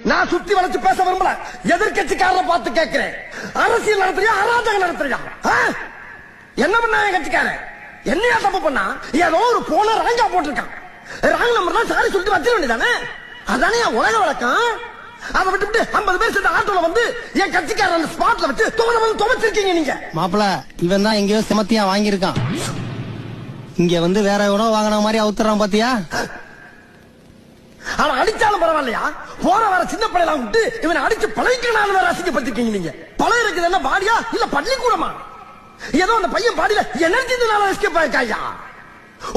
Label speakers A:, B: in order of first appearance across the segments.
A: நான் சுத்தி வளைச்சு பேச விரும்பல. எதிர்கட்சிக்காரரை பார்த்து கேட்கிறேன். அரசியல் நடத்துறியா அராஜகம் நடத்துறியா? என்ன பண்ணா என் கட்சிக்காரன்? என்னையா தப்பு பண்ணா? ஏதோ ஒரு போன ராங்கா போட்டிருக்கான். ராங் நம்பர்லாம் சாரி சொல்லிட்டு வச்சிட வேண்டியதானே? அதானே உலக வழக்கம். அதை விட்டு 50 பேர் சேர்ந்த ஆட்டோல வந்து என் கட்சிக்காரன் ஸ்பாட்ல வச்சு துவச்சிருக்கீங்க நீங்க.
B: மாப்பிள இவன் தான் எங்கேயோ செமத்தியா வாங்கியிருக்கான். இங்க வந்து வேற உணவு வாங்கின மாதிரி அவுத்துறான் பாத்தியா?
A: ஆனா அடிச்சாலும் பரவாயில்லையா? போற வர சின்ன பிள்ளைலாம் விட்டு இவனை அடிச்சு பழகிக்கணும் வேற ரசிக்கப்பட்டிருக்கீங்க நீங்க. பழம் இருக்குது என்ன பாடியா இல்ல பள்ளிக்கூடமா? ஏதோ அந்த பையன் பாடியில எனர்ஜி எஸ்கேப் ஆயிருக்காயா?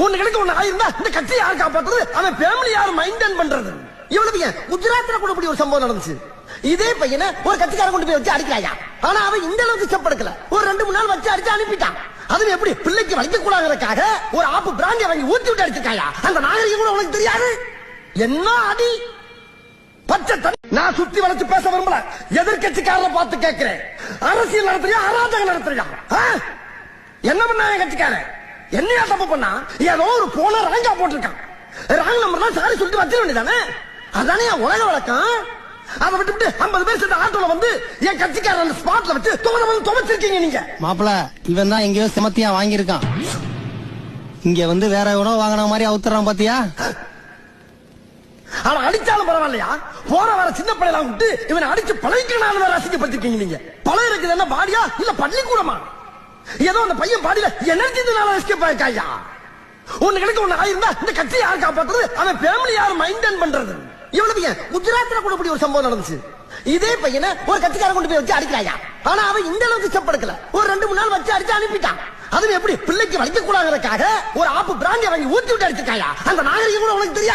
A: ஒண்ணு கிடைக்க ஒண்ணு ஆயிருந்தா இந்த கட்சி யார் காப்பாத்துறது? அவன் ஃபேமிலி யார் மெயின்டைன் பண்றது? இவ்வளவு பையன் குஜராத்ல கூட இப்படி ஒரு சம்பவம் நடந்துச்சு. இதே பையனை ஒரு கட்சிக்கார கொண்டு போய் வச்சு அடிக்கிறாயா? ஆனா அவன் இந்த அளவுக்கு செப்படுக்கல. ஒரு 2-3 நாள் வச்சு அடிச்சு அனுப்பிட்டான். அதுவும் எப்படி பிள்ளைக்கு வலிக்க கூடாதுக்காக ஒரு ஆப்பு பிராண்டிய வாங்கி ஊத்தி விட்டு அடிச்சிருக்காயா? அந்த நாகரிகம் கூட உனக்கு தெரியாது. என்ன அடி பச்சை தண்ணி. நான் சுத்தி வளைச்சு பேச விரும்பல. எதிர்கட்சிக்காரரை பார்த்து கேட்கிறேன். அரசியல் நடத்துறியா அராஜகம் நடத்துறியா? என்ன பண்ணா என் கட்சிக்காரன்? என்னையா தப்பு பண்ணா? ஏதோ ஒரு போன ராங்கா போட்டிருக்கான். ராங் நம்பர்லாம் சாரி சொல்லிட்டு வச்சிட வேண்டியதானே? அதானே உலக வழக்கம். அதை விட்டு 50 பேர் சேர்ந்த ஆட்டோல வந்து என் கட்சிக்காரன் ஸ்பாட்ல வச்சு துவச்சிருக்கீங்க நீங்க.
B: மாப்பிள இவன் தான் எங்கேயோ செமத்தியா வாங்கியிருக்கான். இங்க வந்து வேற உணவு வாங்கின மாதிரி அவுத்துறான் பாத்தியா?
A: ஆனா அடிச்சாலும் பரவாயில்லையா? போற வர சின்ன பிள்ளைலாம் விட்டு இவனை அடிச்சு பழகிக்கணும் வேற ரசிக்கப்பட்டிருக்கீங்க நீங்க. பழம் இருக்குது என்ன பாடியா இல்ல பள்ளிக்கூடமா? ஏதோ அந்த பையன் பாடியில எனர்ஜி எஸ்கேப் ஆயிருக்காயா? ஒண்ணு கிடைக்க ஒண்ணு ஆயிருந்தா இந்த கட்சி யார் காப்பாத்துறது? அவன் ஃபேமிலி யார் மெயின்டைன் பண்றது? இவ்வளவு பையன் குஜராத்ல கூட இப்படி ஒரு சம்பவம் நடந்துச்சு. இதே பையனை ஒரு கட்சிக்கார கொண்டு போய் வச்சு அடிக்கிறாயா? ஆனா அவன் இந்த அளவுக்கு செப்படுக்கல. ஒரு 2-3 நாள் வச்சு அடிச்சு அனுப்பிட்டான். அதுவும் எப்படி பிள்ளைக்கு வலிக்க கூடாதுக்காக ஒரு ஆப்பு பிராண்டிய வாங்கி ஊத்தி விட்டு அடிச்சிருக்காயா? அந்த நாகரிகம் கூட உனக்கு தெரியாது.